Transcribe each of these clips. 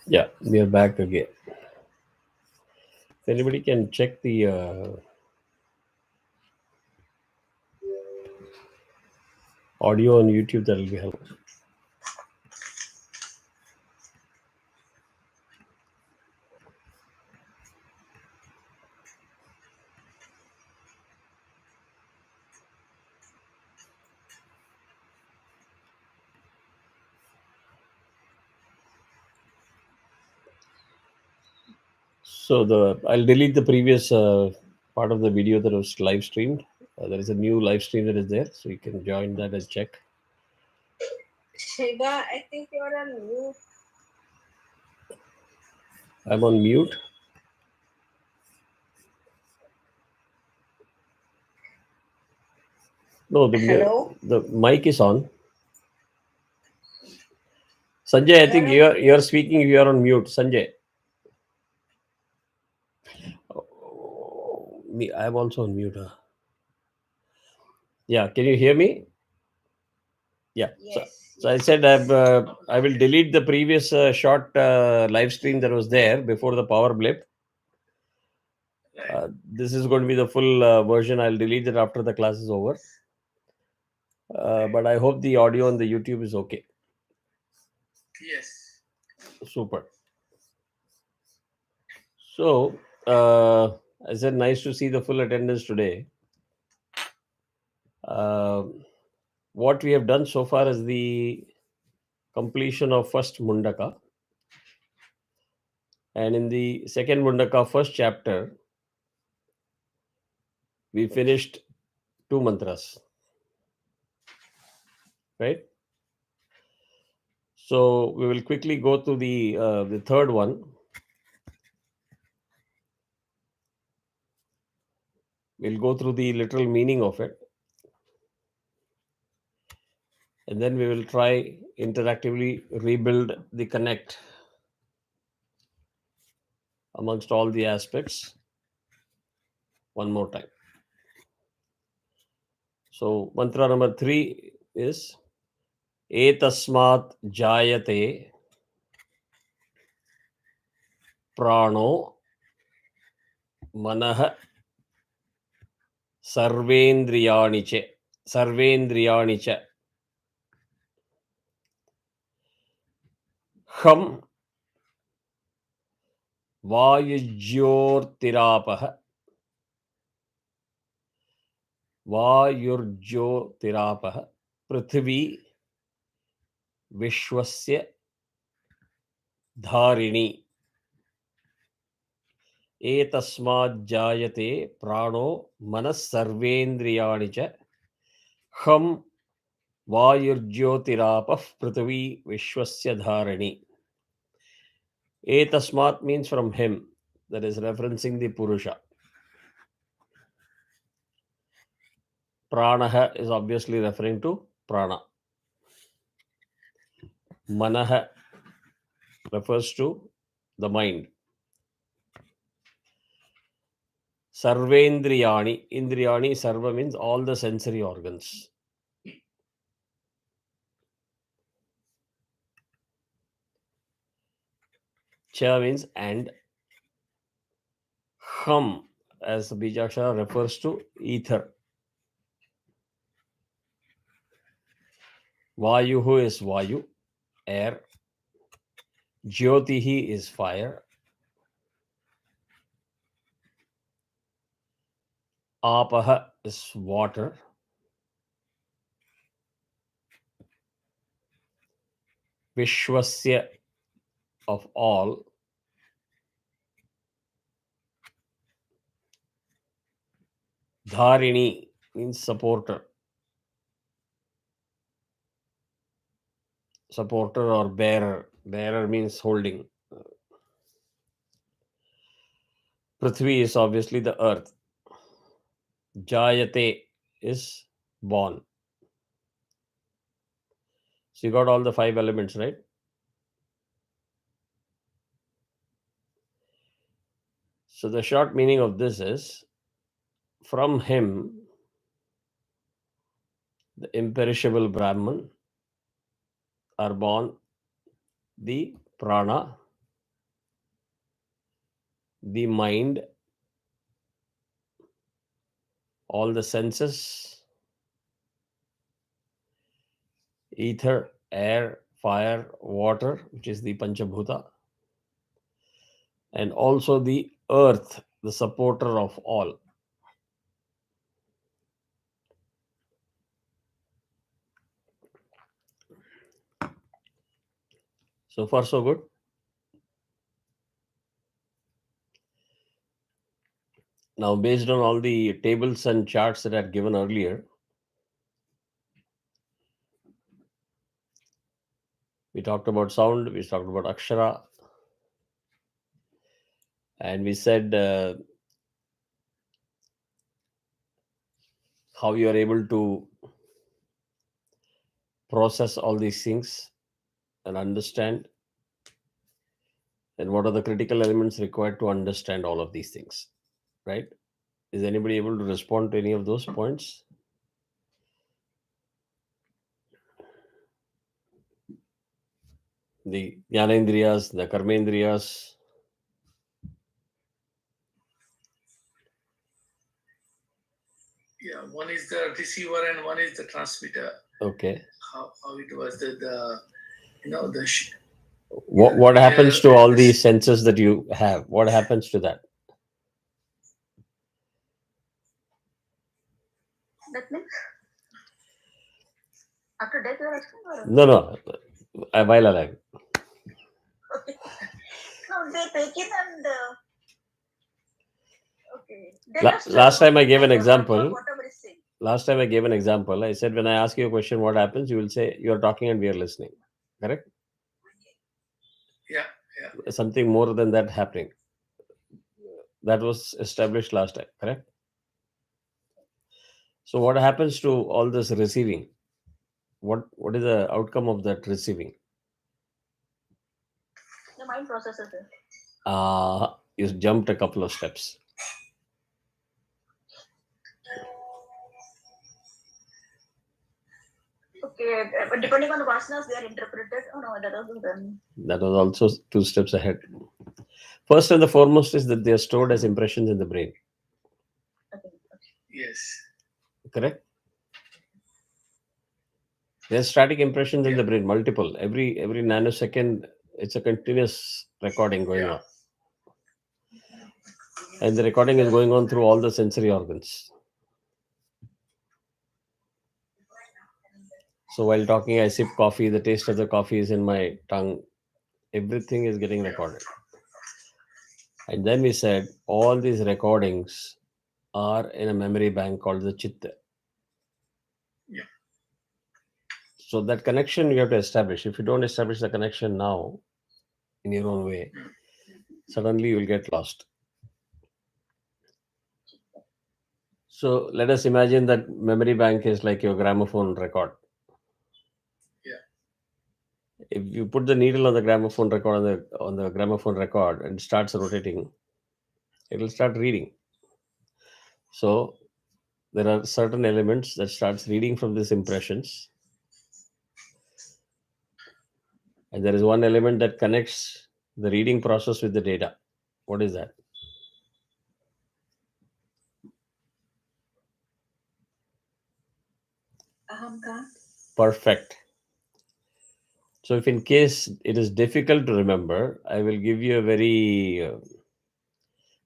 Yeah, we are back again. If anybody can check the audio on YouTube, that will be helpful. So I'll delete the previous part of the video that was live streamed. There is a new live stream that is there, so you can join that and check. Shiva, I think you're on mute. I'm on mute. No, Hello? the mic is on. Sanjay, I think you're speaking. You are on mute, Sanjay. Oh, me, I'm also on mute. Yeah, can you hear me? Yeah. Yes. So I said I will delete the previous short live stream that was there before the power blip. This is going to be the full version. I'll delete it after the class is over. But I hope the audio on the YouTube is okay. Yes. Super. So I said nice to see the full attendance today. What we have done so far is the completion of first Mundaka. And in the second Mundaka, first chapter, we finished 2 mantras. Right? So we will quickly go to the third one. We'll go through the literal meaning of it. And then we will try interactively rebuild the connect amongst all the aspects one more time. So mantra number 3 is Etasmat jayate prano manah sarvendriyani cha ham vayujyortirapah वायुर्ज्योतिरापः पृथिवी विश्वस्य धारिणी एतस्माज्जायते प्राणो मनः सर्वेन्द्रियाणि च हं वायुर्ज्योतिरापः पृथिवी विश्वस्य धारिणी. Etasmat means from him, that is referencing the Purusha. Pranaha is obviously referring to prana. Manaha refers to the mind. Sarvendriyani, Indriyani, Sarva means all the sensory organs. Cha means and. Hum, as Bijakshara, refers to ether. Vayuhu is Vayu, air. Jyotihi is fire. Apaha is water. Vishwasya of all. Dharini means supporter. Supporter or bearer. Bearer means holding. Prithvi is obviously the earth. Jayate is born. So you got all the 5 elements, right? So the short meaning of this is from him, the imperishable Brahman, are born the prana, the mind, all the senses, ether, air, fire, water, which is the Panchabhuta, and also the earth, the supporter of all. So far, so good. Now, based on all the tables and charts that I had given earlier, we talked about sound, we talked about Akshara, and we said how you are able to process all these things and understand, and what are the critical elements required to understand all of these things, right? Is anybody able to respond to any of those points? The Jnanendriyas, the Karmendriyas. Yeah, one is the receiver and one is the transmitter. Okay. How it was the What happens to all these senses that you have? What happens to that? That means after death you are asking or? No. While alive. Okay. No, they take it and okay. They just, Last time I gave an like, example. whatever is saying. Last time I gave an example. I said, when I ask you a question, what happens? You will say, you are talking and we are listening. Correct? Yeah. Something more than that happening. That was established last time. Correct? So what happens to all this receiving? What is the outcome of that receiving? The mind processes it. You jumped a couple of steps. Okay, but depending on the vasanas, they are interpreted. Oh no, that doesn't then. That was also 2 steps ahead. First and the foremost is that they are stored as impressions in the brain. Okay. Yes. Correct? There's static impressions in the brain, multiple. Every nanosecond, it's a continuous recording going on. And the recording is going on through all the sensory organs. So while talking, I sip coffee, the taste of the coffee is in my tongue. Everything is getting recorded. And then we said all these recordings are in a memory bank called the Chitta. Yeah. So that connection you have to establish. If you don't establish the connection now in your own way, suddenly you will get lost. So let us imagine that memory bank is like your gramophone record. Yeah. If you put the needle on the gramophone record on the gramophone record and it starts rotating, it will start reading. So there are certain elements that starts reading from these impressions, and there is one element that connects the reading process with the data. What is that? Ahamkar. Perfect. So if in case it is difficult to remember, I will give you a very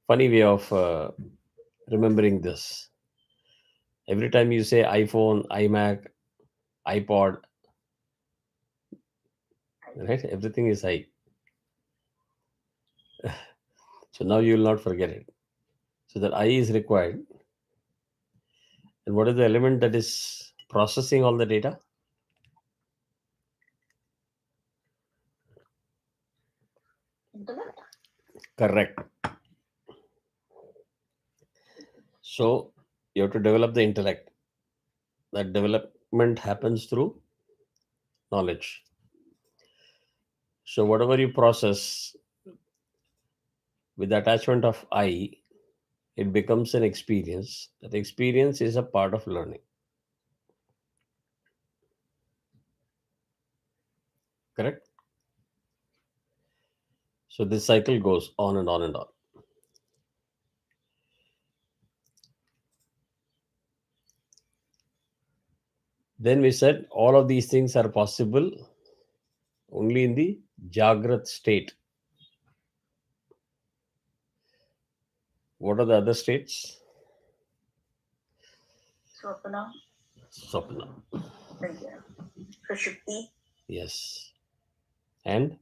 funny way of remembering this. Every time you say iPhone, iMac, iPod, right? Everything is I. So now you will not forget it. So that I is required. And what is the element that is processing all the data? Intellect. Correct. So you have to develop the intellect. That development happens through knowledge. So whatever you process with the attachment of I, it becomes an experience. That experience is a part of learning. Correct? So this cycle goes on and on and on. Then we said all of these things are possible only in the Jagrat state. What are the other states? Swapna, Swapna. Sushupti, Yes. And?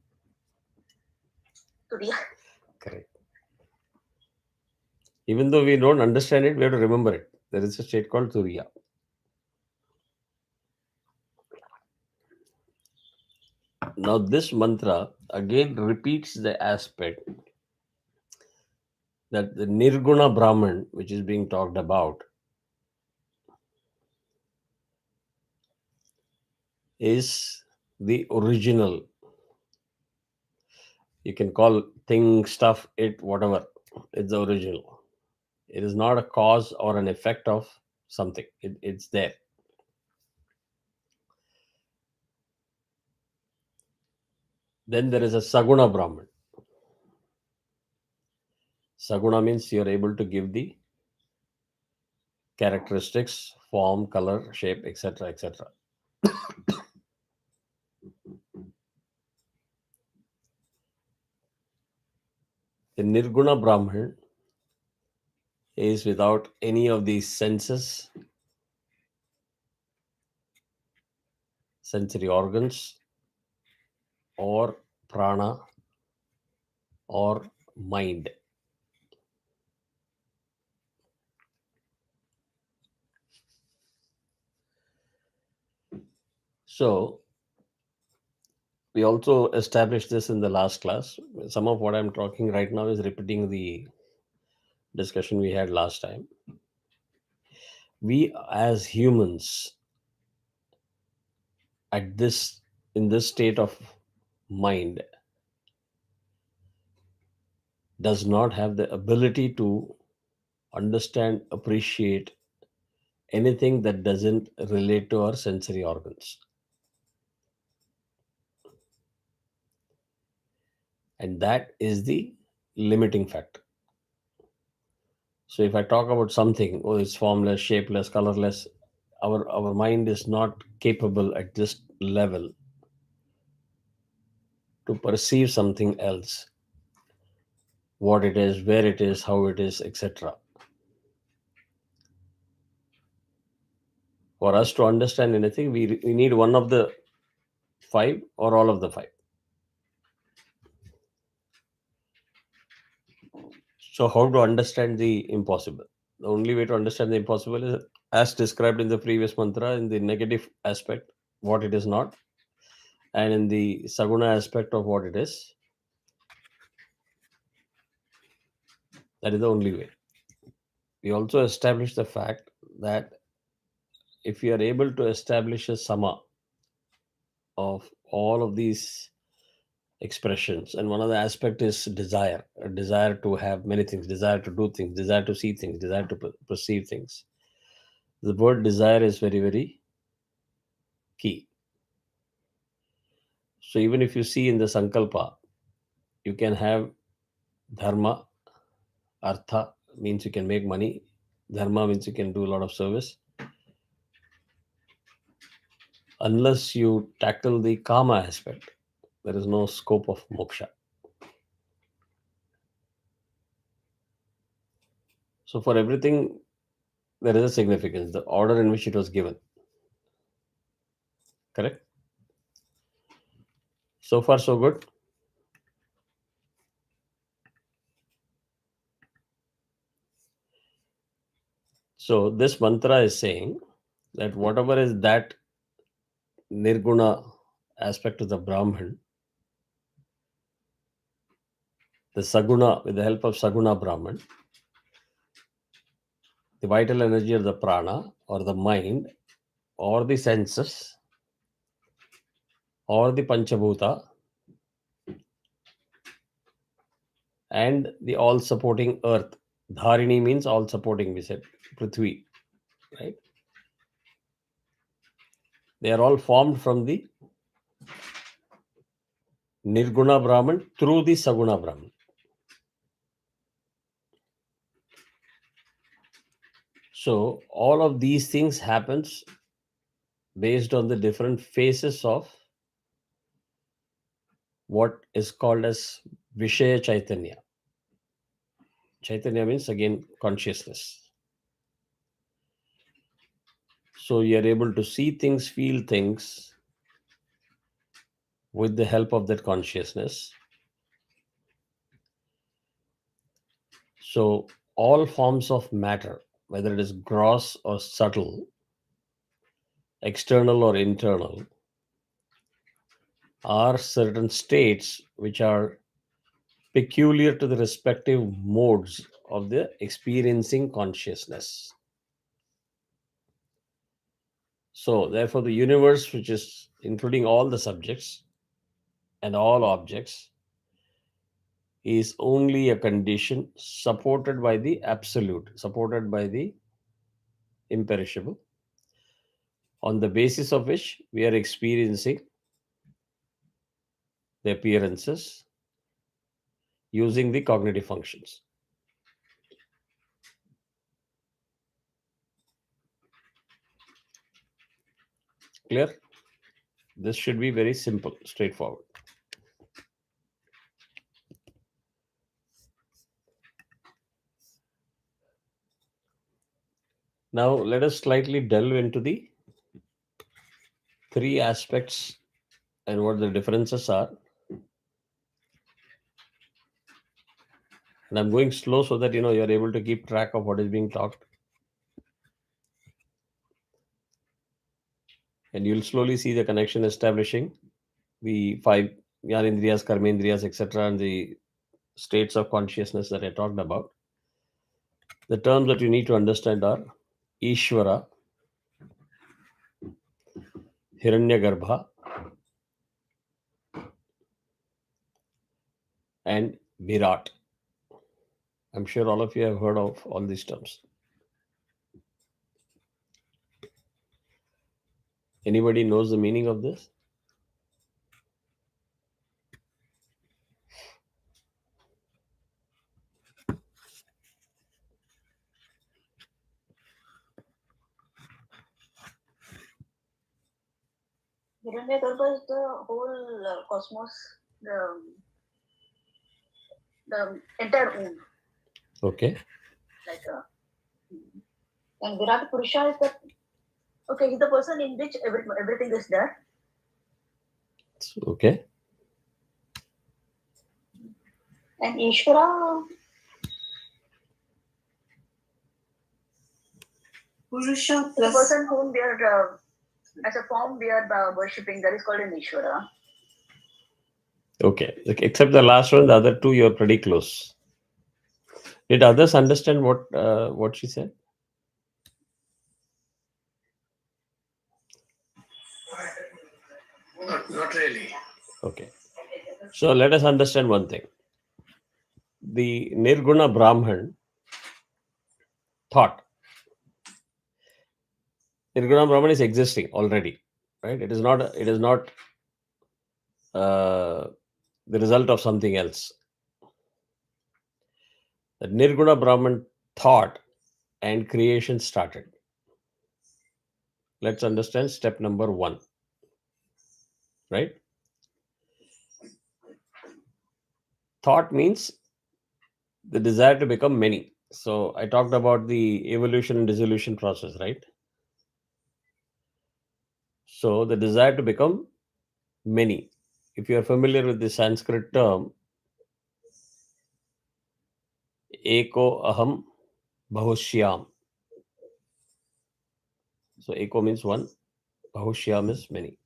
Turiya. Correct. Even though we don't understand it, we have to remember it. There is a state called Turiya. Now, this mantra again repeats the aspect that the Nirguna Brahman, which is being talked about, is the original. You can call thing, stuff, it, whatever. It's the original. It is not a cause or an effect of something. It's there. Then there is a Saguna Brahman. Saguna means you are able to give the characteristics, form, color, shape, etc., etc. The Nirguna Brahman is without any of these senses, sensory organs, or prana, or mind. So, we also established this in the last class. Some of what I'm talking right now is repeating the discussion we had last time. We as humans at this in this state of mind does not have the ability to understand, appreciate anything that doesn't relate to our sensory organs. And that is the limiting factor. So if I talk about something, oh, it's formless, shapeless, colorless, our mind is not capable at this level to perceive something else, what it is, where it is, how it is, etc. For us to understand anything, we need one of the five or all of the five. So how to understand the impossible? The only way to understand the impossible is as described in the previous mantra, in the negative aspect, what it is not, and in the saguna aspect of what it is. That is the only way. We also establish the fact that if you are able to establish a sama of all of these expressions, and one of the aspect is desire, a desire to have many things, desire to do things, desire to see things, desire to perceive things. The word desire is very, very key. So even if you see in the sankalpa, you can have dharma, artha means you can make money, dharma means you can do a lot of service. Unless you tackle the kama aspect, there is no scope of moksha. So for everything, there is a significance, the order in which it was given. Correct? So far, so good. So this mantra is saying that whatever is that nirguna aspect of the Brahman, the saguna, with the help of saguna Brahman, the vital energy of the prana or the mind or the senses or the panchabhuta and the all supporting earth. Dharini means all supporting, we said, Prithvi, right? They are all formed from the Nirguna Brahman through the Saguna Brahman. So all of these things happens based on the different phases of what is called as Vishaya Chaitanya. Chaitanya means again consciousness. So you are able to see things, feel things with the help of that consciousness. So all forms of matter, whether it is gross or subtle, external or internal, are certain states which are peculiar to the respective modes of the experiencing consciousness. So, therefore, the universe, which is including all the subjects and all objects, is only a condition supported by the absolute, supported by the imperishable, on the basis of which we are experiencing the appearances using the cognitive functions. Clear? This should be very simple, straightforward. Now, let us slightly delve into the three aspects and what the differences are. And I'm going slow so that you're able to keep track of what is being talked. And you'll slowly see the connection establishing the five Yanindriyas, Karmendriyas, etc., and the states of consciousness that I talked about. The terms that you need to understand are Ishvara, Hiranyagarbha, and Virat. I'm sure all of you have heard of all these terms. Anybody knows the meaning of this? Hiranyagarbha is the whole cosmos, the entire womb. Okay. Like, and Virat Purusha is the he's the person in which everything is there. Okay. And Ishvara, Purusha the plus person whom we are, as a form we are worshipping, that is called an Ishvara. Okay. Except the last one, the other two, you're pretty close. Did others understand what she said? Not really. Okay. So let us understand one thing. The Nirguna Brahman thought. Nirguna Brahman is existing already, right? It is not. The result of something else. The Nirguna Brahman thought and creation started. Let's understand step number 1. Right? Thought means the desire to become many. So I talked about the evolution and dissolution process, right? So the desire to become many. If you are familiar with the Sanskrit term, eko aham bahushyam. So eko means one, bahushyam is many.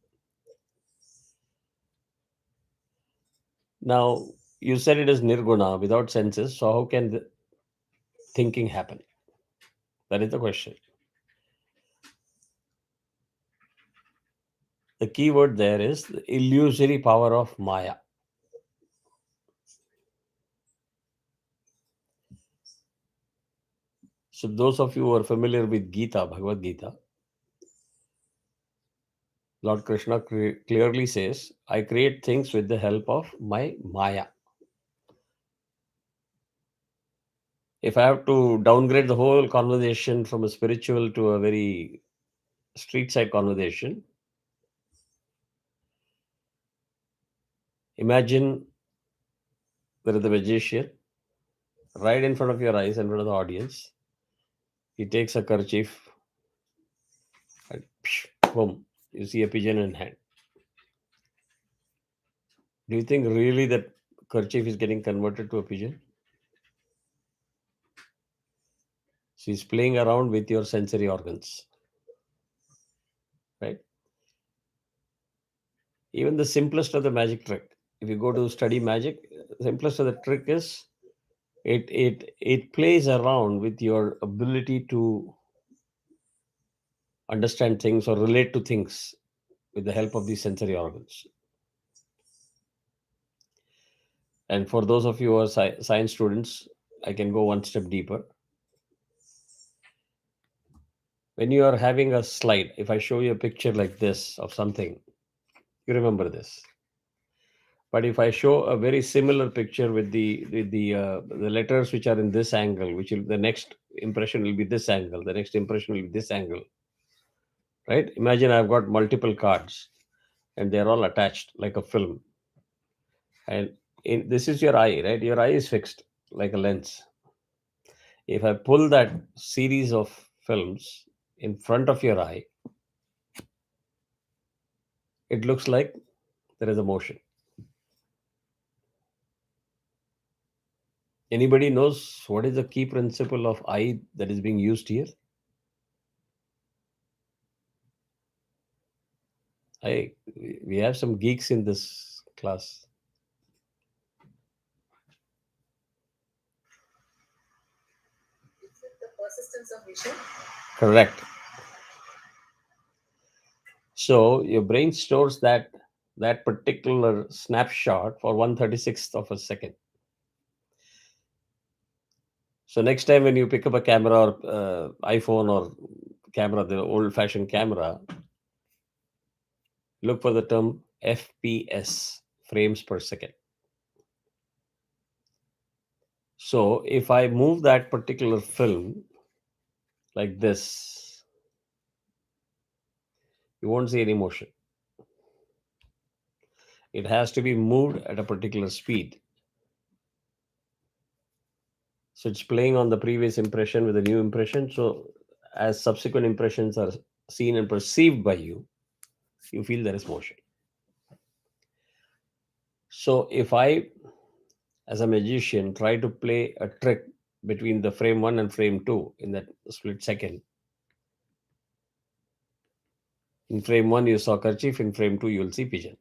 Now you said it is nirguna, without senses. So how can the thinking happen? That is the question. The key word there is the illusory power of Maya. So those of you who are familiar with Gita, Bhagavad Gita, Lord Krishna clearly says, I create things with the help of my Maya. If I have to downgrade the whole conversation from a spiritual to a very street side conversation. Imagine there is a magician right in front of your eyes, in front of the audience. He takes a kerchief and boom, you see a pigeon in hand. Do you think really that kerchief is getting converted to a pigeon? So he's playing around with your sensory organs, right? Even the simplest of the magic trick. If you go to study magic, simplest of the trick is it plays around with your ability to understand things or relate to things with the help of these sensory organs. And for those of you who are science students, I can go one step deeper. When you are having a slide, if I show you a picture like this of something, you remember this. But if I show a very similar picture with the letters which are in this angle, which will, the next impression will be this angle, the next impression will be this angle, right? Imagine I've got multiple cards and they're all attached like a film. And this is your eye, right? Your eye is fixed like a lens. If I pull that series of films in front of your eye, it looks like there is a motion. Anybody knows what is the key principle of eye that is being used here? We have some geeks in this class. Is it the persistence of vision? Correct. So your brain stores that particular snapshot for 1/36th of a second. So next time when you pick up a camera or iPhone or camera, the old-fashioned camera, look for the term FPS, frames per second. So if I move that particular film like this, you won't see any motion. It has to be moved at a particular speed. So it's playing on the previous impression with a new impression. So as subsequent impressions are seen and perceived by you, you feel there is motion. So if I, as a magician, try to play a trick between the frame 1 and frame 2 in that split second, in frame 1 you saw kerchief, in frame 2 you will see pigeon.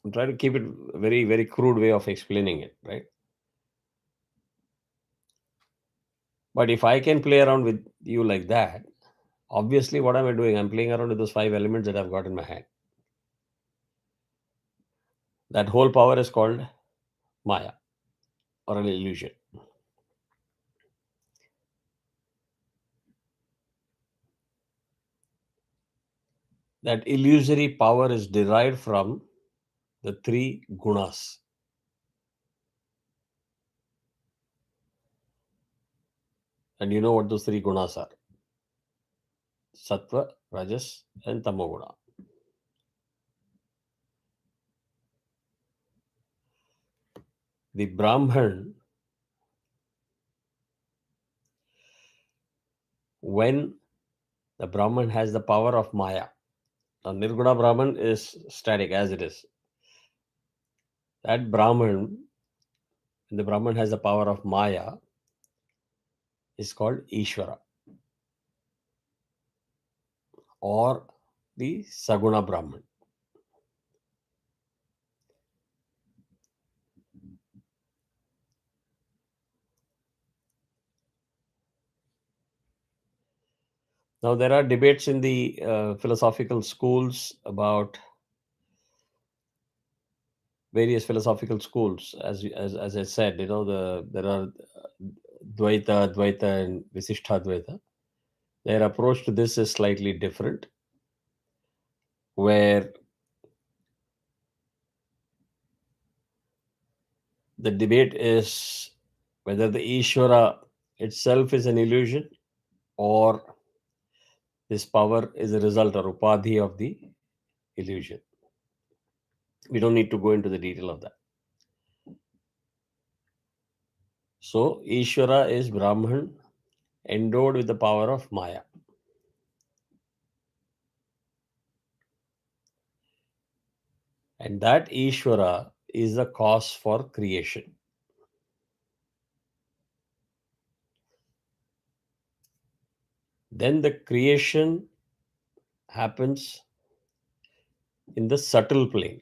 I'm trying to keep it very, very crude way of explaining it, right? But if I can play around with you like that, obviously what am I doing? I'm playing around with those 5 elements that I've got in my hand. That whole power is called Maya or an illusion. That illusory power is derived from the 3 gunas. And you know what those 3 gunas are? Sattva, Rajas, and Tamoguna. The Brahman, when the Brahman has the power of Maya, now Nirguna Brahman is static as it is. That Brahman, when the Brahman has the power of Maya, is called Ishvara or the Saguna Brahman. Now, there are debates in the philosophical schools about various philosophical schools. As I said, there are Dvaita, Advaita, and Visishtadvaita. Their approach to this is slightly different, where the debate is whether the Ishvara itself is an illusion or This power is a result or upadhi of the illusion. We don't need to go into the detail of that. So, Ishvara is Brahman endowed with the power of Maya. And that Ishvara is the cause for creation. Then the creation happens in the subtle plane.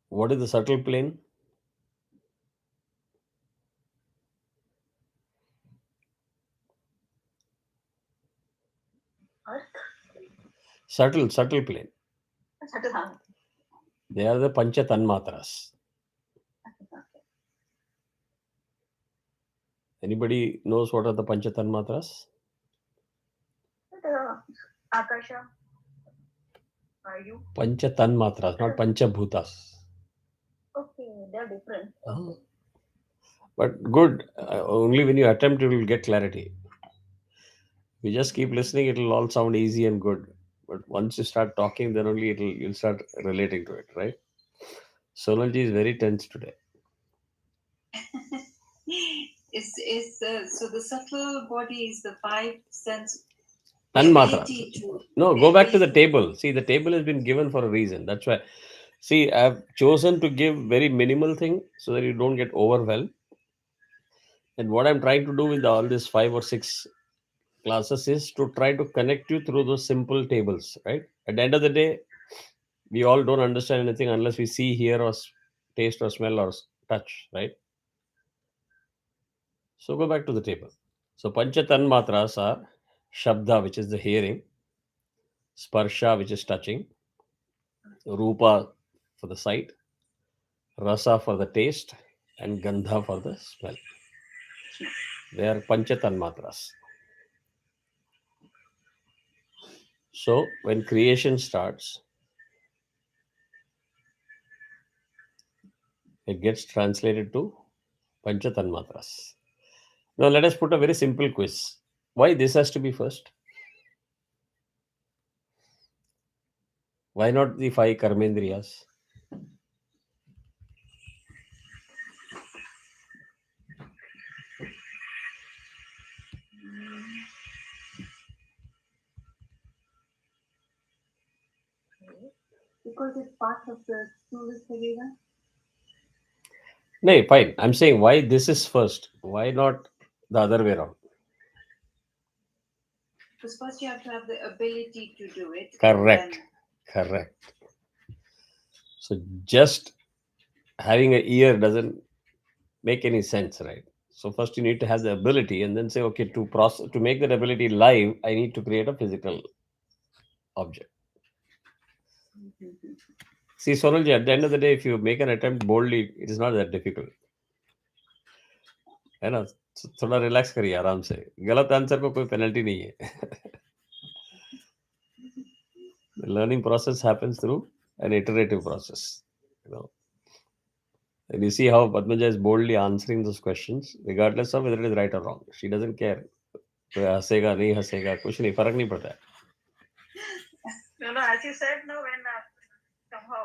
What is the subtle plane? Earth. Subtle plane. Subtle, huh? They are the Pancha Tanmatras. Anybody knows what are the Pancha Tanmatras? Akasha. Are you? Pancha Tanmatras, not Pancha Bhutas. Okay, they're different. Oh. But good. Only when you attempt, you will get clarity. If you just keep listening, it will all sound easy and good. But once you start talking, then only you'll start relating to it, right? Sonalji is very tense today. So the subtle body is the five sense. Tanmatras. ability to- No, go back to the table. See, the table has been given for a reason. That's why. See, I've chosen to give very minimal thing so that you don't get overwhelmed. And what I'm trying to do with all these 5 or 6 classes is to try to connect you through those simple tables, right? At the end of the day, we all don't understand anything unless we see, hear, or taste, or smell, or touch, right? So go back to the table. So Pancha Tanmatras are Shabda, which is the hearing, Sparsha, which is touching, Rupa for the sight, Rasa for the taste, and Gandha for the smell. They are Pancha Tanmatras. So when creation starts, it gets translated to Pancha Tanmatras. Now let us put a very simple quiz. Why this has to be first? Why not the 5 Karmendriyas? Because it's part of the Stula Sarira. No, fine. I'm saying why this is first. Why not the other way around? Because first you have to have the ability to do it. Correct. and Correct. So just having an ear doesn't make any sense, right? So first you need to have the ability and then say, okay, to make that ability live, I need to create a physical object. See, Sonalji, at the end of the day, if you make an attempt boldly, it is not that difficult. है ना? थोड़ा relax करिए आराम से. गलत answer को कोई penalty नहीं है. The learning process happens through an iterative process. You know. And you see how Padmaja is boldly answering those questions, regardless of whether it is right or wrong. She doesn't care. कोई हंसेगा नहीं हंसेगा कुछ नहीं फर्क नहीं पड़ता है. No, as you said, no, when somehow,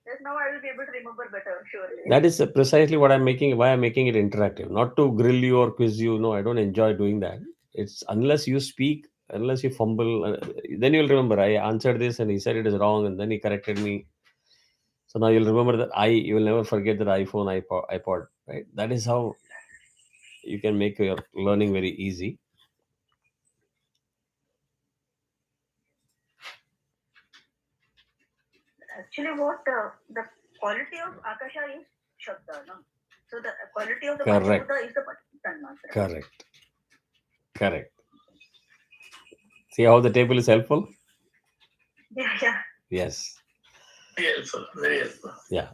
yes, now I will be able to remember better, surely. That is precisely what why I'm making it interactive, not to grill you or quiz you. No, I don't enjoy doing that. It's unless you speak, unless you fumble, then you'll remember I answered this and he said it is wrong and then he corrected me. So now you'll remember that you will never forget that iPhone, iPod, right? That is how you can make your learning very easy. Actually, what the quality of Akasha is Shabda, no? So the quality of the Correct. Panchabhuta is the Tanmatra. Correct. Correct. See how the table is helpful? Yeah. Yes. Helpful, very helpful. Yeah.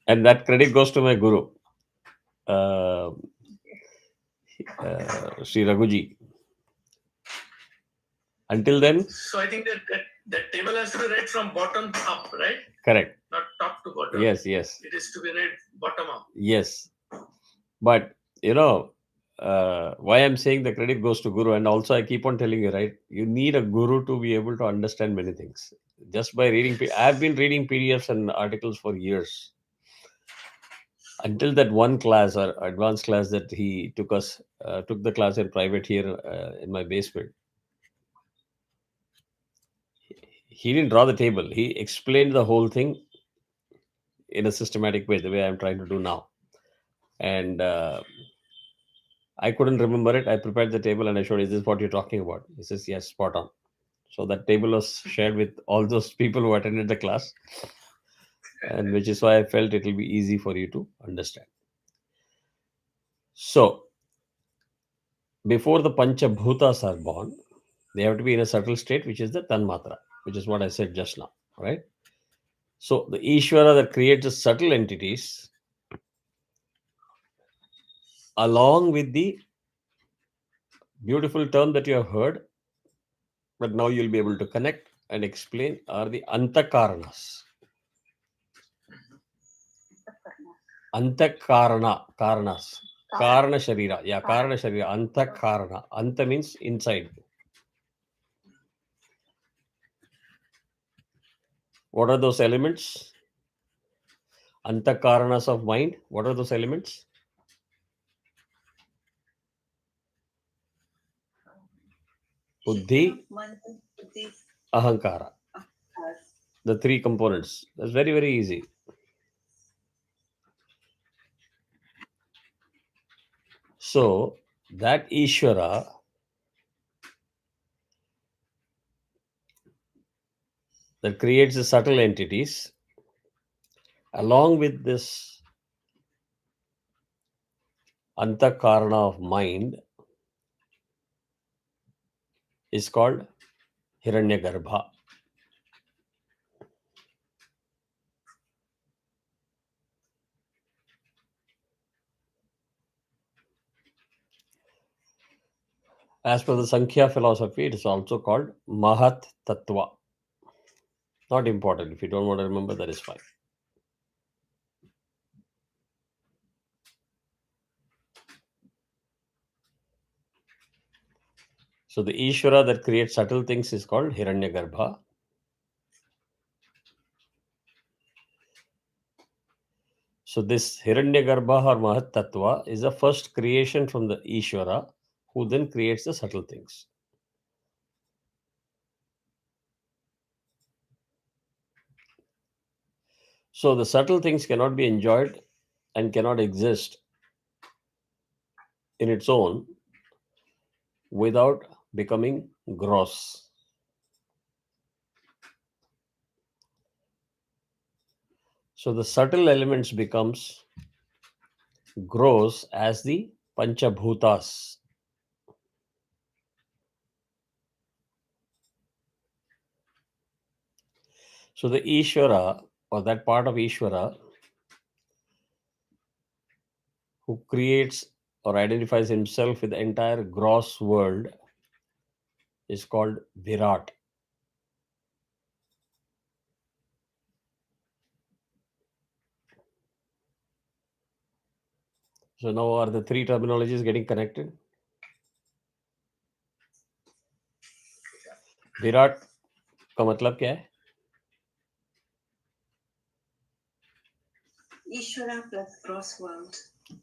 And that credit goes to my guru, Sri Raghuji. Until then, So I think that table has to be read from bottom up, right? correct. Not top to bottom. Yes, yes, It is to be read bottom up. yes. But why I'm saying the credit goes to Guru, and also I keep on telling you, right? You need a Guru to be able to understand many things. Just by reading, I've been reading PDFs and articles for years. Until that one class or advanced class that he took the class in private here in my basement. He didn't draw the table. He explained the whole thing in a systematic way, the way I'm trying to do now. And I couldn't remember it. I prepared the table and I showed, is this what you're talking about? He says, yes, spot on. So that table was shared with all those people who attended the class, and which is why I felt it will be easy for you to understand. So, before the Panchabhutas are born, they have to be in a subtle state, which is the Tanmatra, which is what I said just now, right? So, the Ishvara that creates the subtle entities, along with the beautiful term that you have heard, but now you'll be able to connect and explain, are the Antakaranas. Karanas. Karana Sharira. Yeah, Karana Sharira. Antakarana. Anta means inside. What are those elements? Antakaranas of mind. What are those elements? Buddhi, Ahankara. The three components. That's very, very easy. So, that Ishvara that creates the subtle entities, along with this Antakarana of mind, is called Hiranyagarbha. As per the Sankhya philosophy, it is also called Mahat Tattva. Not important. If you don't want to remember, that is fine. So the Ishvara that creates subtle things is called Hiranyagarbha. So this Hiranyagarbha or Mahat Tattva is the first creation from the Ishvara, who then creates the subtle things. So the subtle things cannot be enjoyed and cannot exist in its own without becoming gross. So the subtle elements becomes gross as the Panchabhutas. So the Ishvara, or that part of Ishvara who creates or identifies himself with the entire gross world, is called Virat. So now are the three terminologies getting connected? Virat का मतलब क्या है? Ishvara plus gross world.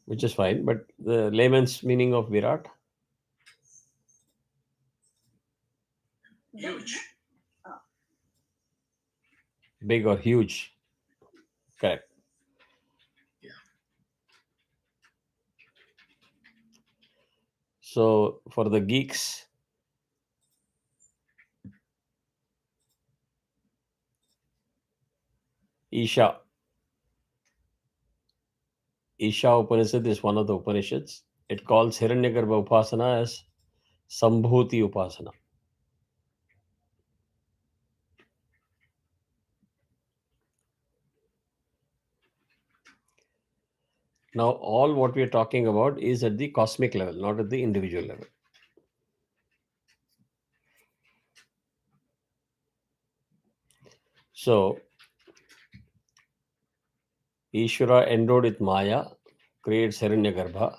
Which is fine, but the layman's meaning of Virat? Huge. Big or huge. Correct. Yeah. So for the geeks, Isha Upanishad is one of the Upanishads. It calls Hiranyagarbha Upasana as Sambhuti Upasana. Now, all what we are talking about is at the cosmic level, not at the individual level. So, Ishvara endowed with Maya creates Hiranyagarbha,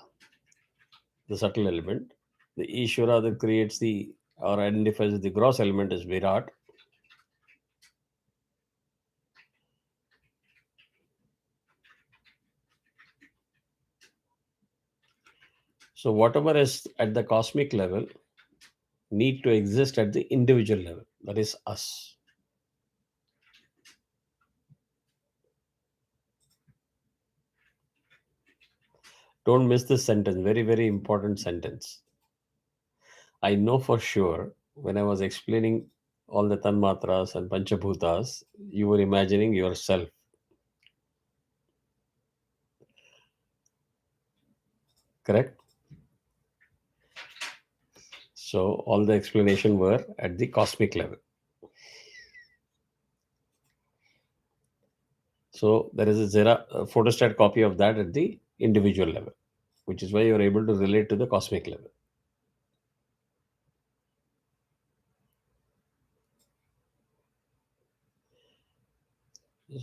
the subtle element. The Ishvara that creates or identifies the gross element is Virat. So whatever is at the cosmic level need to exist at the individual level, that is us. Don't miss this sentence, very, very important sentence. I know for sure when I was explaining all the Tanmatras and Panchabhutas, you were imagining yourself. Correct? So all the explanation were at the cosmic level. So there is a photostat copy of that at the individual level, which is why you're able to relate to the cosmic level.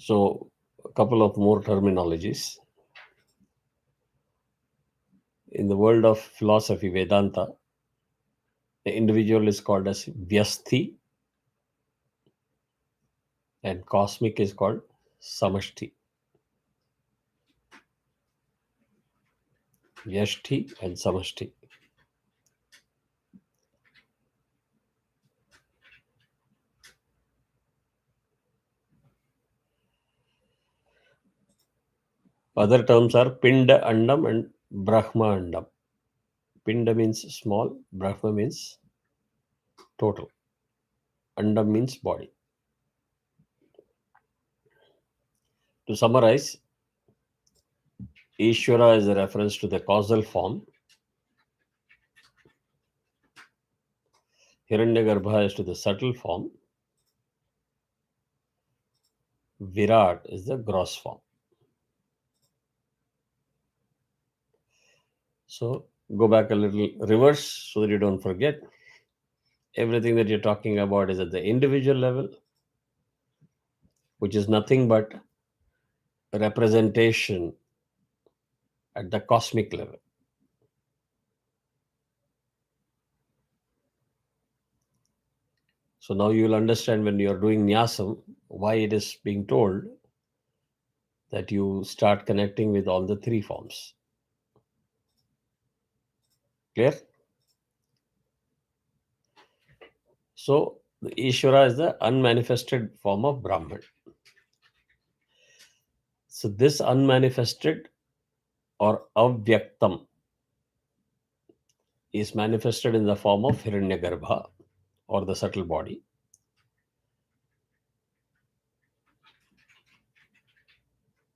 So a couple of more terminologies. In the world of philosophy, Vedanta, the individual is called as Vyasthi and cosmic is called Samashti. Vyashti and Samashti. Other terms are Pinda Andam and Brahma Andam. Pinda means small, Brahma means total. Andam means body. To summarize, Ishvara is a reference to the causal form. Hiranyagarbha is to the subtle form. Virat is the gross form. So go back a little reverse so that you don't forget. Everything that you're talking about is at the individual level, which is nothing but a representation at the cosmic level. So now you will understand when you are doing Nyasam why it is being told that you start connecting with all the three forms. Clear? So the Ishvara is the unmanifested form of Brahman. So this unmanifested or avyaktam is manifested in the form of Hiranyagarbha or the subtle body.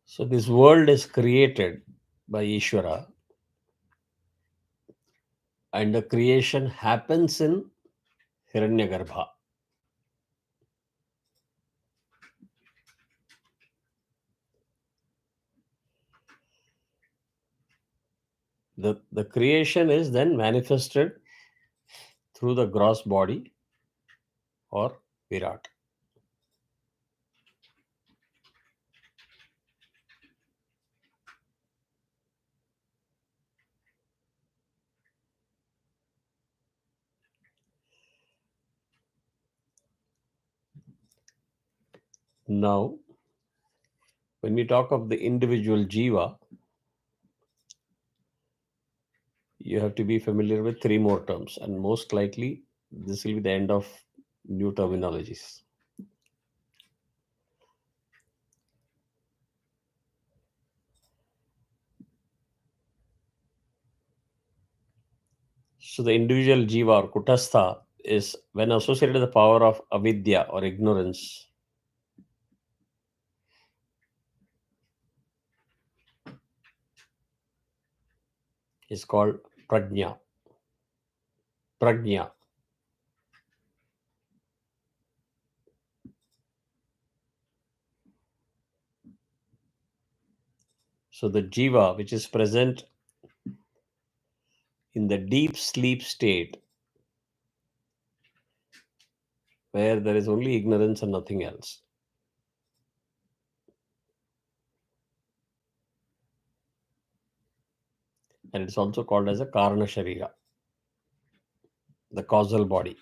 So this world is created by Ishvara and the creation happens in Hiranyagarbha. The creation is then manifested through the gross body or Virat. Now, when we talk of the individual jiva, you have to be familiar with three more terms, and most likely this will be the end of new terminologies. So the individual jiva or kutastha is when associated with the power of avidya or ignorance. Is called prajna. Prajna. So the jiva which is present in the deep sleep state where there is only ignorance and nothing else. and it's also called as a Karana Sharira, the causal body.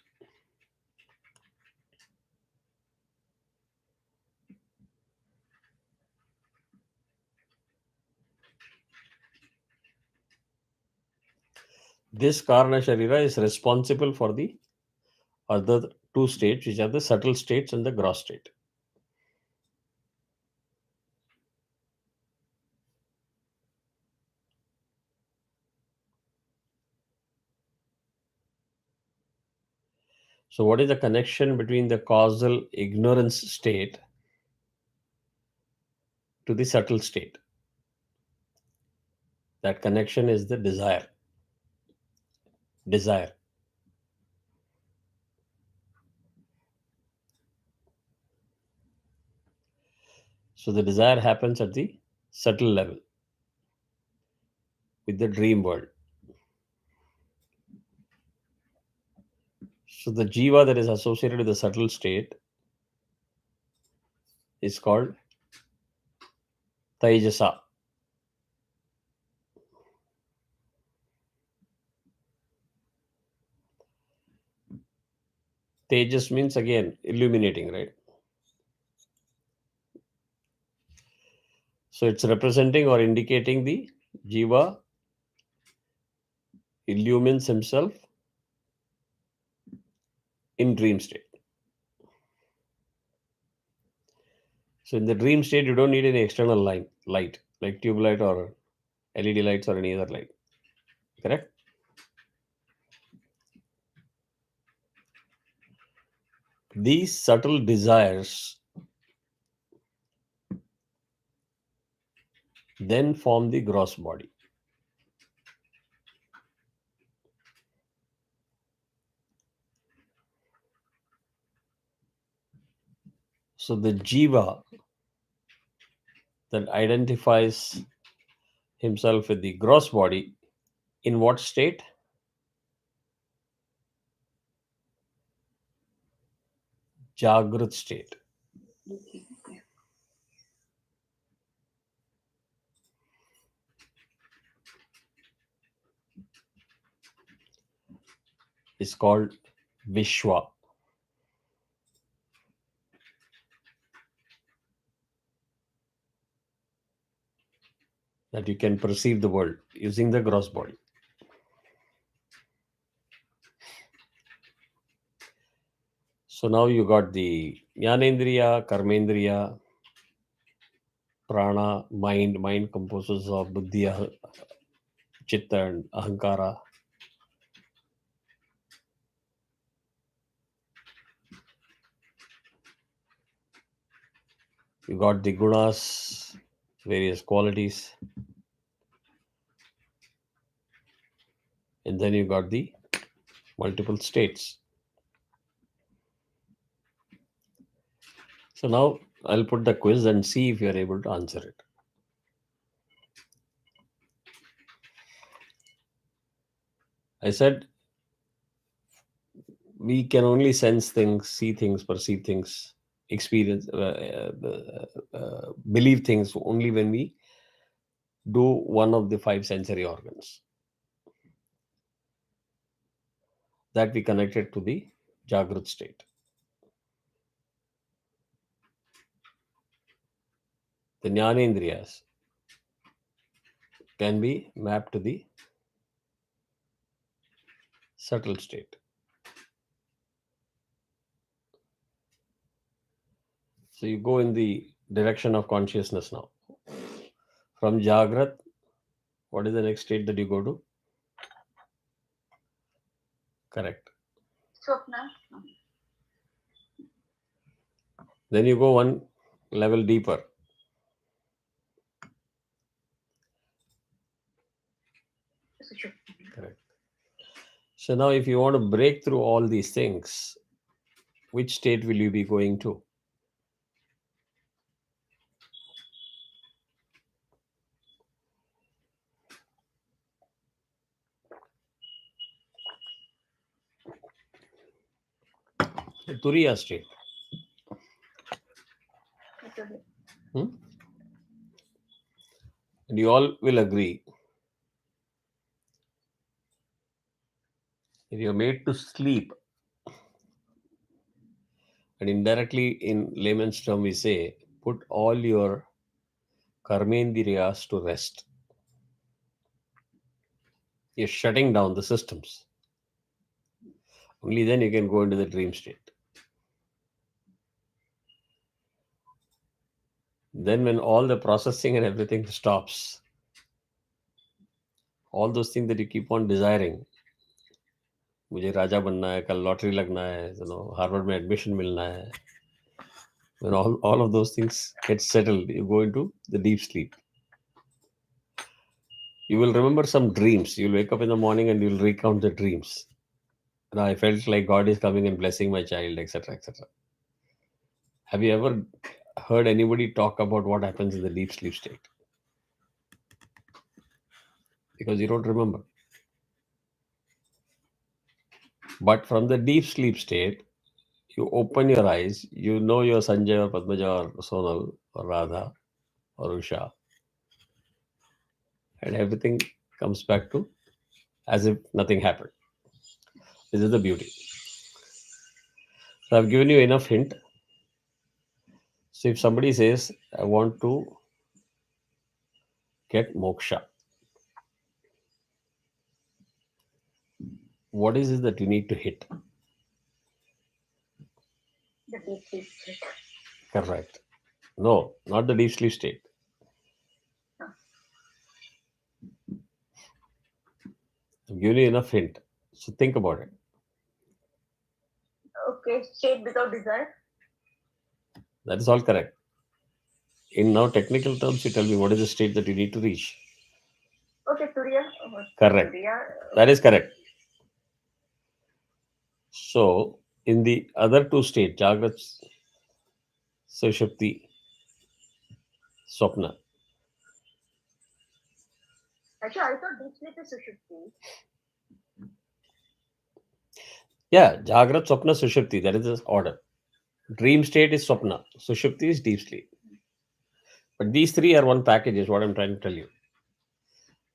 This Karana Sharira is responsible for the other two states, which are the subtle states and the gross state. So, what is the connection between the causal ignorance state to the subtle state? That connection is the desire. Desire. So, the desire happens at the subtle level with the dream world. So, the jiva that is associated with the subtle state is called Taijasa. Tejas means again illuminating, right? So it's representing or indicating the jiva illumines himself in dream state. So in the dream state, you don't need any external light like tube light or LED lights or any other light. Correct? These subtle desires then form the gross body. So the jiva that identifies himself with the gross body, in what state? Jagrat state. Okay. Is called Vishwa. That you can perceive the world using the gross body. So now you got the Jnanendriya, Karmendriya, Prana, mind. Mind composes of Buddhi, Chitta and Ahankara. You got the gunas, various qualities. And then you got the multiple states. So now I'll put the quiz and see if you are able to answer it. I said we can only sense things, see things, perceive things, experience, believe things only when we do one of the five sensory organs. That we connected to the Jagrat state. The Jnanendriyas can be mapped to the subtle state. So you go in the direction of consciousness now. From Jagrat, what is the next state that you go to? Correct. Swapna. Then you go one level deeper. Correct. So now if you want to break through all these things, which state will you be going to? The Turiya state. And you all will agree You're made to sleep. And indirectly, in layman's term, we say, put all your karmendriyas to rest. You're shutting down the systems. Only then you can go into the dream state. Then when all the processing and everything stops, all those things that you keep on desiring, मुझे राजा बनना है, कल lottery लगना है, Harvard में admission मिलना है, when all of those things get settled, you go into the deep sleep. You will remember some dreams. You'll wake up in the morning and you'll recount the dreams. Now I felt like God is coming and blessing my child, etc., etc. Have you ever heard anybody talk about what happens in the deep sleep state? Because you don't remember. But from the deep sleep state, you open your eyes, you know you're Sanjay or Padmaja or Sonal or Radha or Usha, and everything comes back to as if nothing happened. This is the beauty. So I've given you enough hint. So if somebody says, I want to get moksha, what is it that you need to hit? The deep sleep state. Correct. No, not the deep sleep state. I've given you enough hint. So think about it. Okay, state without desire. That is all correct. In now technical terms, you tell me what is the state that you need to reach. Okay, Turiya. Correct. Turiya. That is correct. So in the other two states, Jagrat, Sushupti, Swapna. Actually, I thought deep sleep is Sushupti. Yeah, Jagrat, Swapna, Sushupti. That is the order. Dream state is Swapna. Sushupti is deep sleep. But these three are one package, is what I'm trying to tell you.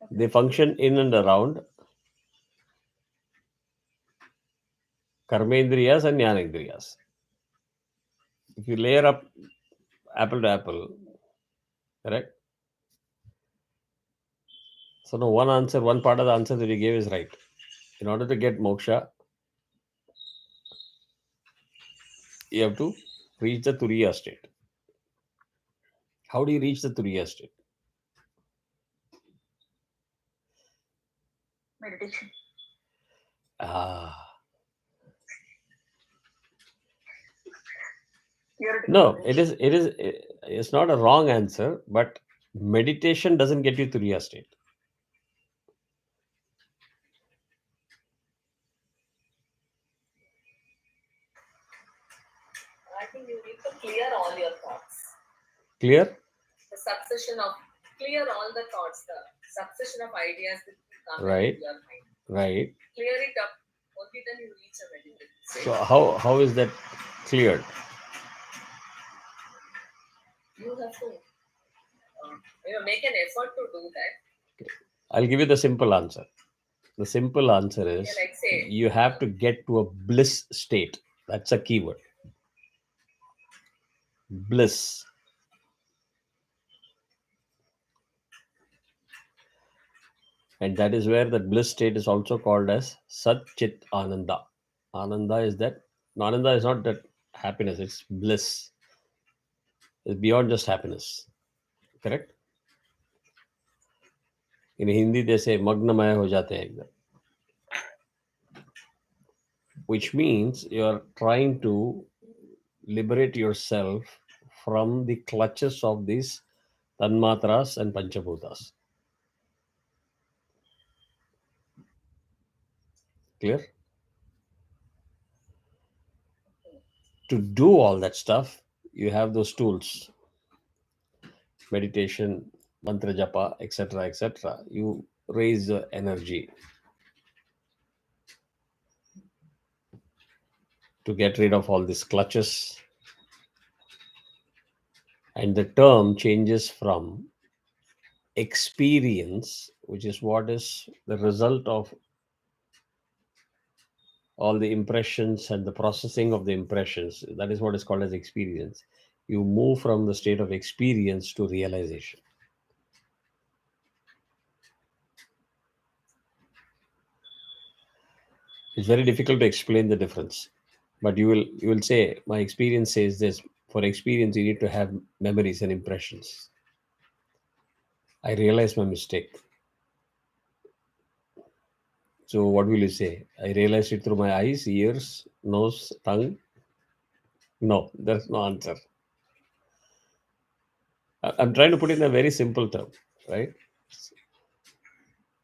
They function in and around Karmendriyas and Jnanendriyas. If you layer up apple to apple, correct? So no, one part of the answer that you gave is right. In order to get moksha, you have to reach the Turiya state. How do you reach the Turiya state? Meditation. No, it's not a wrong answer, but meditation doesn't get you Turiya state. I think you need to clear all your thoughts. Clear? The succession of clear all the thoughts, the succession of ideas that come Right. into your mind. Right. Clear it up. Only then you reach a meditation state. So how is that cleared? You have to make an effort to do that. I'll give you the simple answer. The simple answer is Yeah, like say, you have to get to a bliss state. That's a keyword. Bliss. And that is where that bliss state is also called as Sat Chit Ananda. Ananda is not that happiness, it's bliss. It's beyond just happiness. Correct? In Hindi they say Magnamaya ho jate hain ekdam. Which means you're trying to liberate yourself from the clutches of these tanmatras and panchabhutas. Clear? To do all that stuff, you have those tools, meditation, mantra japa, etc., etc. You raise the energy to get rid of all these clutches. And the term changes from experience, which is what is the result of all the impressions and the processing of the impressions. That is what is called as experience. You move from the state of experience to realization. It's very difficult to explain the difference, but you will say, my experience says this. For experience, you need to have memories and impressions. I realized my mistake. So what will you say? I realized it through my eyes, ears, nose, tongue. No, there's no answer. I'm trying to put it in a very simple term, right?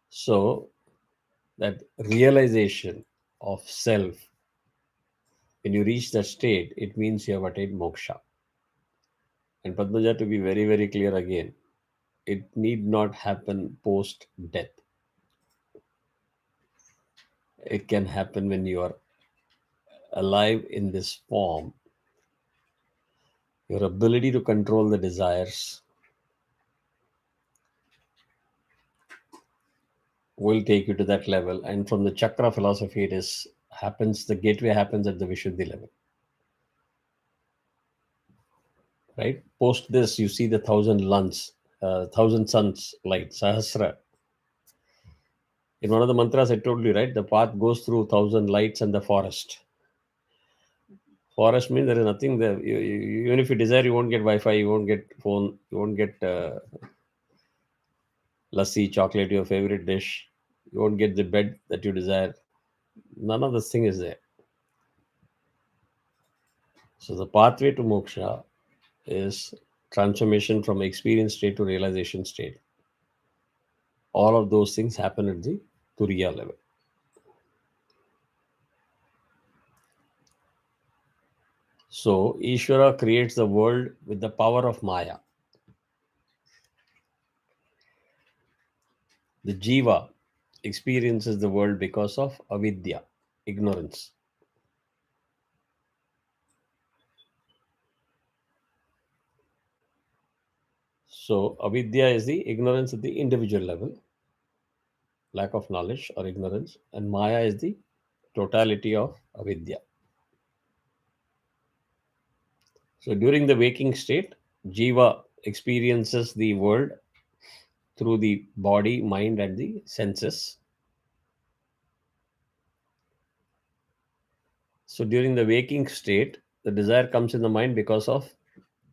So that realization of self, when you reach that state, it means you have attained moksha. And Padmaja, to be very, very clear again, it need not happen post death. It can happen when you are alive in this form. Your ability to control the desires will take you to that level. And from the chakra philosophy, the gateway happens at the Vishuddhi level. Right? Post this, you see the 1,000 suns light, Sahasra. In one of the mantras, I told you, right? The path goes through 1,000 lights and the forest. Forest means there is nothing there. Even if you desire, you won't get Wi-Fi, you won't get phone, you won't get lassi, chocolate, your favorite dish. You won't get the bed that you desire. None of this thing is there. So the pathway to moksha is transformation from experience state to realization state. All of those things happen at the Turiya level. So Ishvara creates the world with the power of Maya. The Jiva experiences the world because of avidya, ignorance. So avidya is the ignorance at the individual level, lack of knowledge or ignorance, and Maya is the totality of avidya. So during the waking state, Jiva experiences the world through the body, mind, and the senses. So during the waking state, the desire comes in the mind because of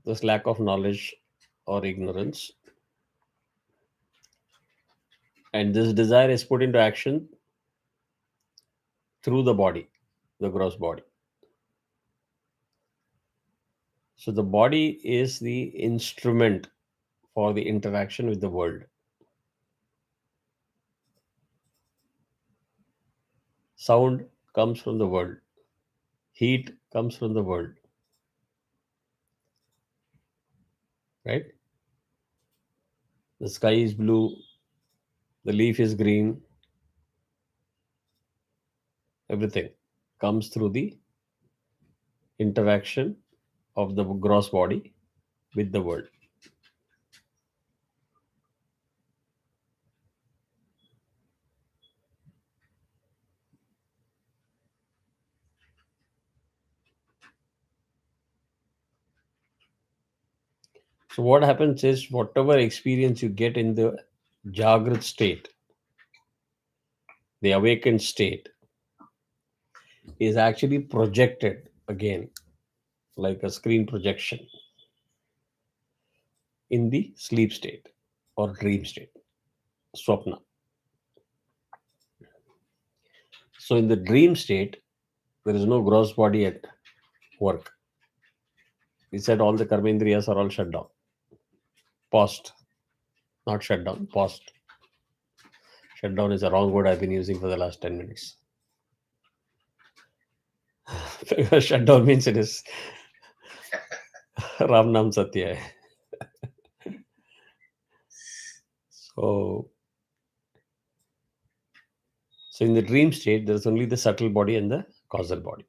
this lack of knowledge or ignorance. And this desire is put into action through the body, the gross body. So the body is the instrument for the interaction with the world. Sound comes from the world. Heat comes from the world. Right? The sky is blue. The leaf is green. Everything comes through the interaction of the gross body with the world. So what happens is whatever experience you get in the Jagrat state, the awakened state, is actually projected again like a screen projection in the sleep state or dream state, swapna. So in the dream state, there is no gross body at work. We said all the karmendriyas are all shut down. Paused. Not shut down, paused. Shut down is a wrong word I've been using for the last 10 minutes. Shut down means it is Ram Nam Satya. So in the dream state, there is only the subtle body and the causal body.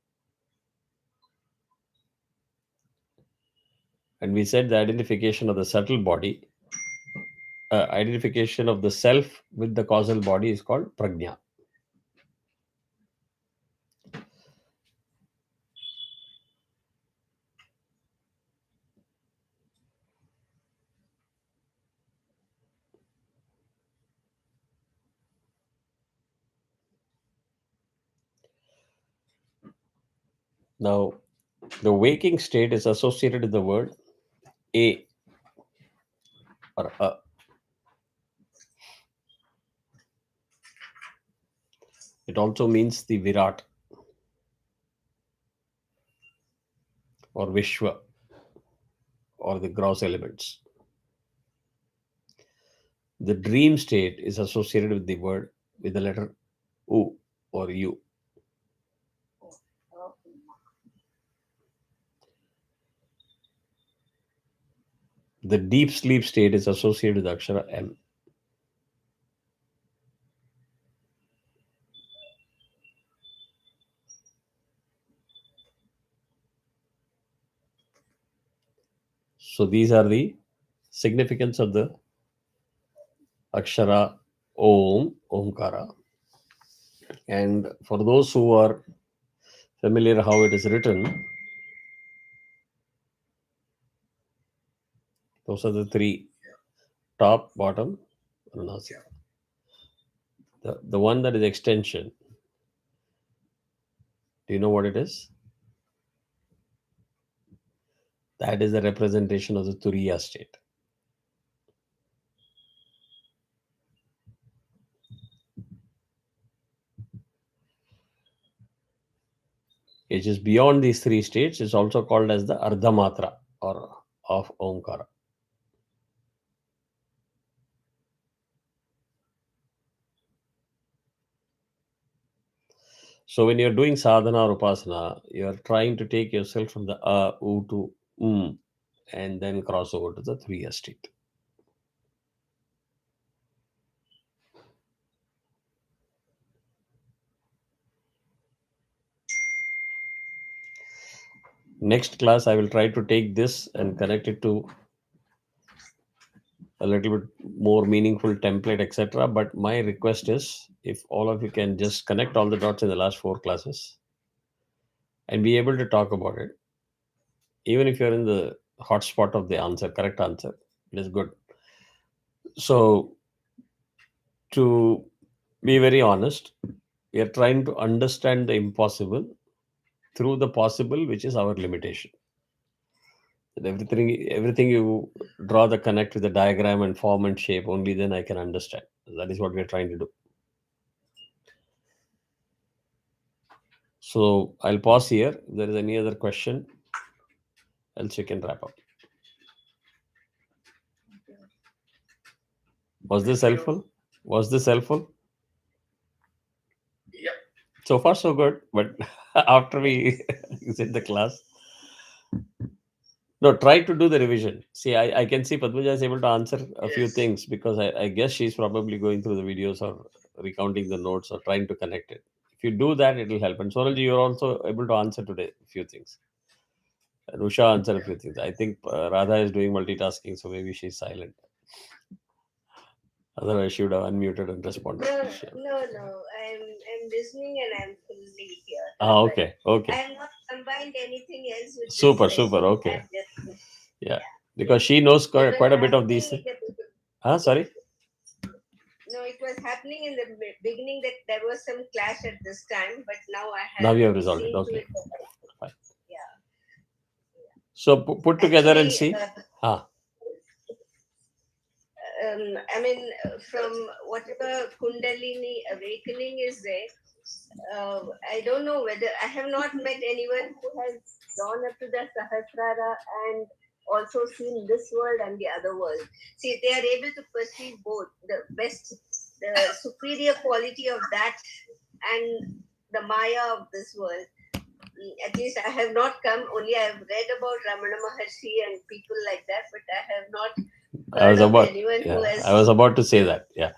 And we said the identification of the subtle body, identification of the self with the causal body is called prajna. Now, the waking state is associated with the word A or A. It also means the Virat or Vishwa or the gross elements. The dream state is associated with the word with the letter U or U. The deep sleep state is associated with the Akshara M. So these are the significance of the Akshara Om, Omkara. And for those who are familiar how it is written, those are the three: top, bottom, Ananasya. The one that is extension, do you know what it is? That is the representation of the Turiya state. It is beyond these three states. It's also called as the Ardhamatra or of Omkara. So when you're doing sadhana or upasana, you're trying to take yourself from the U to and then cross over to the Turiya state. Next class, I will try to take this and connect it to a little bit more meaningful template, etc. But my request is if all of you can just connect all the dots in the last 4 classes and be able to talk about it, even if you're in the hotspot of the answer, correct answer, it is good. So, to be very honest, we are trying to understand the impossible through the possible, which is our limitation. And everything you draw the connect with the diagram and form and shape, only then I can understand. That is what we are trying to do. So I'll pause here. If there is any other question, else you can wrap up. Was this helpful? Was this helpful? Yep. So far, so good. But after we exit the class, no, try to do the revision. See, I can see Padmaja is able to answer a few Yes. things because I guess she's probably going through the videos or recounting the notes or trying to connect it. If you do that, it will help. And Sonalji, you're also able to answer today a few things. And Usha answered a few things. I think Radha is doing multitasking, so maybe she's silent. Otherwise, she would have unmuted and responded. No. I'm listening and I'm fully here. Okay. I have not combined anything else with Super. this session. Okay. I'm just, Yeah. Because she knows it was quite a bit of these happening things. in the- Sorry? No, it was happening in the beginning that there was some clash at this time, but now I have. Now you have resolved it. seen to Okay. it that- Fine. Yeah. So put together and Actually, see. I mean, from whatever Kundalini awakening is there, I don't know whether I have not met anyone who has gone up to the Sahasrara and also seen this world and the other world. See, they are able to perceive both the best, the superior quality of that and the Maya of this world. At least I have not come, only I have read about Ramana Maharshi and people like that, but I have not I was about to say that. Yeah.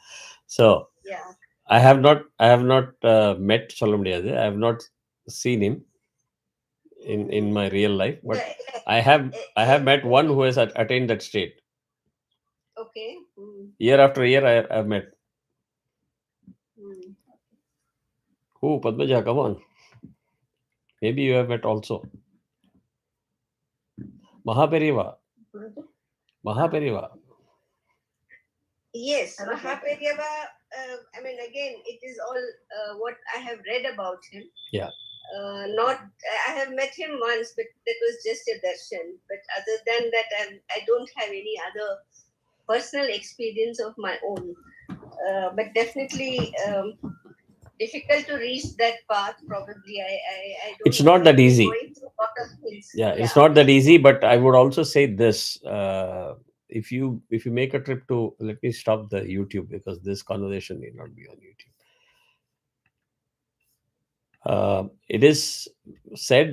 So yeah. I have not met Solamdiyaze. I have not seen him in my real life, but I have met one who has attained that state. Okay. Year after year, I have met. Mm. Who? Padmaja, come on. Maybe you have met also. Mahaperiva. Yes, Mahaperyava, I mean, again, it is all what I have read about him. Yeah. Not, I have met him once, but that was just a darshan. But other than that, I don't have any other personal experience of my own. But definitely difficult to reach that path. Probably, I don't. It's know. not that easy. Going through a lot of things. Yeah, it's not that easy. But I would also say this: if you make a trip to, let me stop the YouTube because this conversation may not be on YouTube. It is said